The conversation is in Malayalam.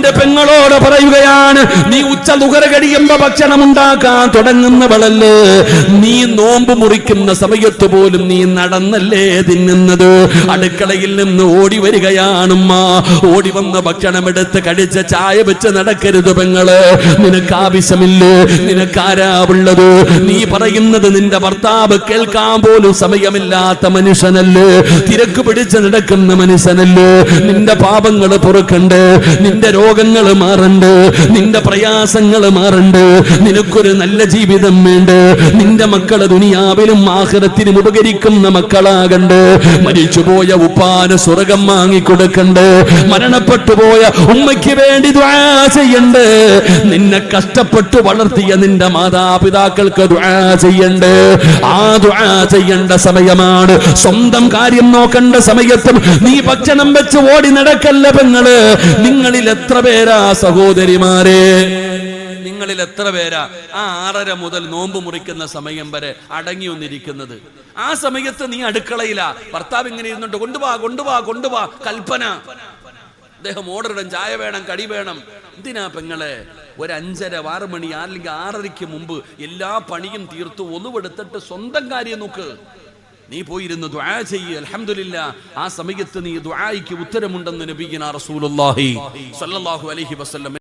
തന്റെ പെങ്ങളോട് പറയുകയാണ്, നീ ഉച്ച ദുഹർ കഴിയുമ്പോ ഭക്ഷണം ഉണ്ടാക്കാൻ തുടങ്ങുന്നവളല്ലേ, നീ നോമ്പ് മുറിക്കുന്ന സമയത്ത് പോലും നീ നടന്നല്ലേ തിന്നുന്നത്? അടുക്കളയിൽ നിന്ന് ഓടി വരികയാണുമ്മ. ഓടി വന്ന ഭക്ഷണം എടുത്ത് കഴിച്ച് ചായ വെച്ച് നടക്കരുത് പെങ്ങള്. നിനക്ക് ആവശ്യമില്ലേ? നിനക്കാരാവുള്ളത്? നീ പറയുന്നത് നിന്റെ ഭർത്താവ് കേൾക്കാൻ പോലും സമയമില്ലാത്ത മനുഷ്യനല്ലേ? തിരക്ക് പിടിച്ച് നടക്കുന്ന മനുഷ്യനല്ലേ? നിന്റെ പാപങ്ങൾ പൊറുക്കണ്ട്, നിന്റെ രോഗങ്ങൾ മാറണ്ട്, നിന്റെ പ്രയാസങ്ങൾ മാറണ്ട്, നിനക്കൊരു നല്ല ജീവിതം വേണ്ട. നിന്റെ മക്കളെ ദുനിയാവിലും ആഖിറത്തിലും ഉപകരിക്കുന്ന മക്കളാകണ്ട്. മരിച്ചുപോയ ഉപ്പാന് സ്വർഗം വാങ്ങിക്കൊടുക്കണ്ട്. മരണപ്പെട്ടു പോയ ഉമ്മയ്ക്ക് വേണ്ടി ദുആ ചെയ്യണ്ട്. നിന്നെ കഷ്ടപ്പെട്ടു വളർത്തിയ നിന്റെ മാതാപിതാക്കൾക്ക് ദുആ ചെയ്യണ്ട്. ആ ദുആ ചെയ്യേണ്ട സമയമാണ്. സ്വന്തം കാര്യം നോക്കേണ്ട സമയത്തും നീ ഭക്ഷണം വെച്ച് ഓടി നടക്കല്ല പെങ്ങള്. നിങ്ങളിൽ എത്ര പേരാ സഹോദരിമാരെ, നിങ്ങളിൽ എത്ര പേരാ ആ 6:30 മുതൽ നോമ്പ് മുറിക്കുന്ന സമയം വരെ അടങ്ങി ഒന്നിരിക്കുന്നത്? ആ സമയത്ത് നീ അടുക്കളയിലാ, ഭർത്താവ് ഇങ്ങനെ ഇരുന്നുണ്ട്, കൊണ്ടുപോവാ കൊണ്ടുപോവാ കൊണ്ടുപോവാ കൽപ്പന. അദ്ദേഹം ഓർഡർ ഇടും, ചായ വേണം, കടി വേണം. എന്തിനാ പെങ്ങളെ? ഒരു 5:30 6 മണി അല്ലെങ്കിൽ 6:30 മുമ്പ് എല്ലാ പണിയും തീർത്തു ഒന്നുവെടുത്തിട്ട് സ്വന്തം കാര്യം നോക്ക്. നീ പോയിരുന്ന് ദുആ ചെയ്യ്. അൽഹംദുലില്ലാഹ്, ആ സമയത്ത് നീ ദുആയ്ക്ക് ഉത്തരമുണ്ടെന്ന് നബിയുനാ റസൂലുള്ളാഹി സ്വല്ലല്ലാഹു അലൈഹി വസല്ലം